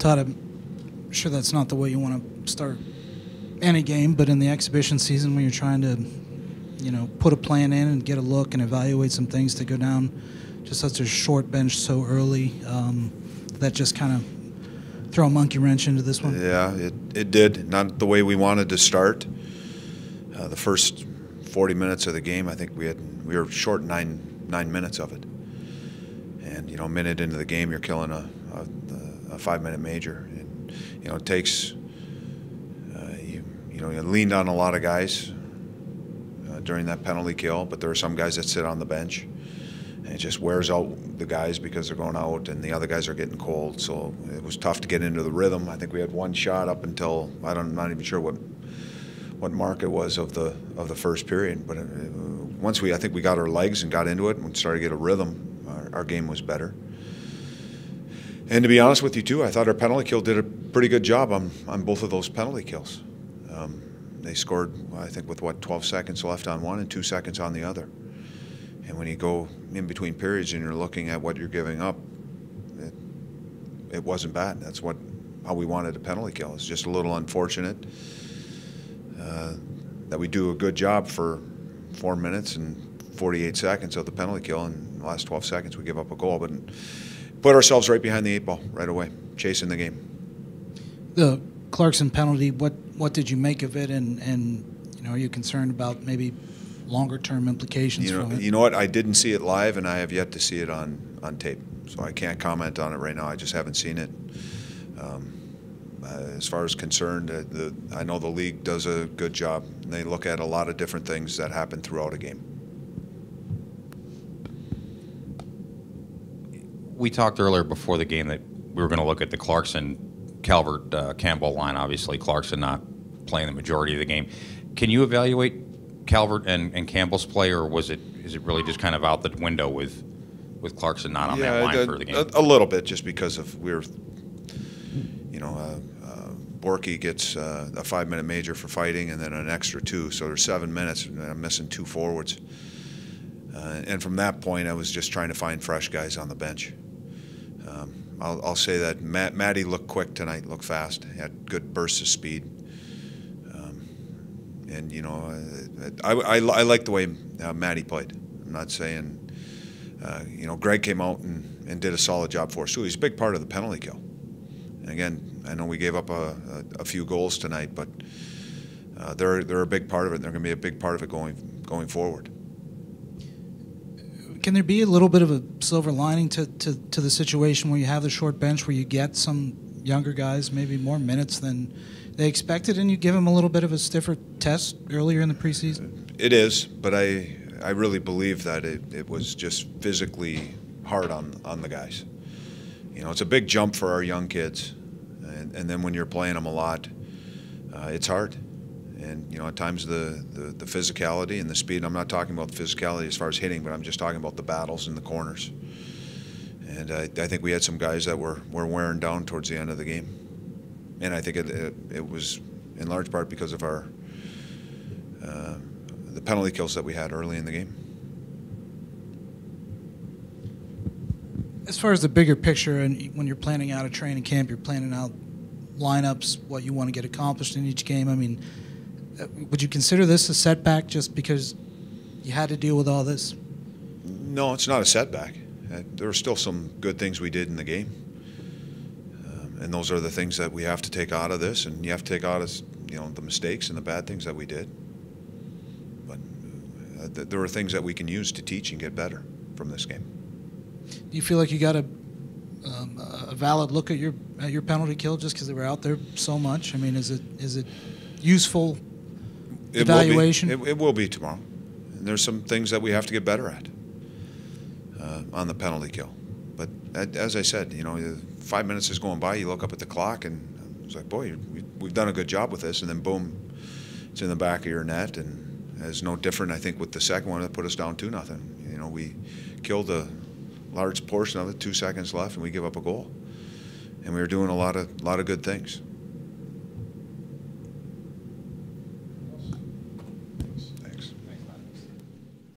Todd, I'm sure that's not the way you want to start any game, but in the exhibition season when you're trying to, put a plan in and get a look and evaluate some things to go down just such a short bench so early, that just kind of throw a monkey wrench into this one? Yeah, it did. Not the way we wanted to start. The first 40 minutes of the game, I think we were short nine minutes of it. And, a minute into the game, you're killing a 5-minute major. And, it takes, you leaned on a lot of guys during that penalty kill, but there are some guys that sit on the bench. And it just wears out the guys because they're going out and the other guys are getting cold. So it was tough to get into the rhythm. I think we had one shot up until, I'm not even sure what mark it was of the first period. But once I think we got our legs and got into it and started to get a rhythm, our game was better. And to be honest with you too, I thought our penalty kill did a pretty good job on both of those penalty kills. They scored, I think, with 12 seconds left on one and 2 seconds on the other. And when you go in between periods and you're looking at what you're giving up, it wasn't bad. That's how we wanted a penalty kill. It's just a little unfortunate that we do a good job for 4 minutes and 48 seconds of the penalty kill, and in the last 12 seconds we give up a goal, but put ourselves right behind the 8 ball right away, chasing the game. The Clarkson penalty, what did you make of it, and are you concerned about maybe longer-term implications from it? You know what? I didn't see it live, and I have yet to see it on tape, so I can't comment on it right now. I just haven't seen it. As far as concerned, I know the league does a good job. They look at a lot of different things that happen throughout a game. We talked earlier before the game that we were going to look at the Calvert-Campbell line. Obviously, Clarkson not playing the majority of the game. Can you evaluate Calvert and Campbell's play, or is it really just kind of out the window with Clarkson not on that line for the game? A little bit, just because of Borky gets a 5-minute major for fighting and then an extra 2, so there's 7 minutes, and I'm missing 2 forwards. And from that point, I was just trying to find fresh guys on the bench. I'll say that Matty looked quick tonight, looked fast, he had good bursts of speed. I like the way Matty played. I'm not saying, Greg came out and did a solid job for us too. He's a big part of the penalty kill. And again, I know we gave up a few goals tonight, but they're a big part of it. They're going to be a big part of it going forward. Can there be a little bit of a silver lining to the situation where you have the short bench, where you get some younger guys maybe more minutes than they expected, and you give them a little bit of a stiffer test earlier in the preseason? It is, but I really believe that it was just physically hard on the guys. It's a big jump for our young kids, and then when you're playing them a lot, it's hard. And at times the physicality and the speed. I'm not talking about the physicality as far as hitting, but I'm just talking about the battles in the corners. And I think we had some guys that were wearing down towards the end of the game, and I think it was in large part because of our the penalty kills that we had early in the game. As far as the bigger picture, and when you're planning out a training camp, you're planning out lineups, what you want to get accomplished in each game. I mean, would you consider this a setback just because you had to deal with all this? No, it's not a setback. There are still some good things we did in the game. And those are the things that we have to take out of this, and you have to take out the mistakes and the bad things that we did. But there are things that we can use to teach and get better from this game. Do you feel like you got a valid look at your penalty kill just because they were out there so much? I mean, is it useful evaluation? It will be tomorrow. And there's some things that we have to get better at on the penalty kill. But as I said, 5 minutes is going by. You look up at the clock, and it's like, boy, we've done a good job with this. And then boom, it's in the back of your net, and it's no different. I think with the second one that put us down 2-0. We killed a large portion of it, 2 seconds left, and we give up a goal. And we were doing a lot of good things.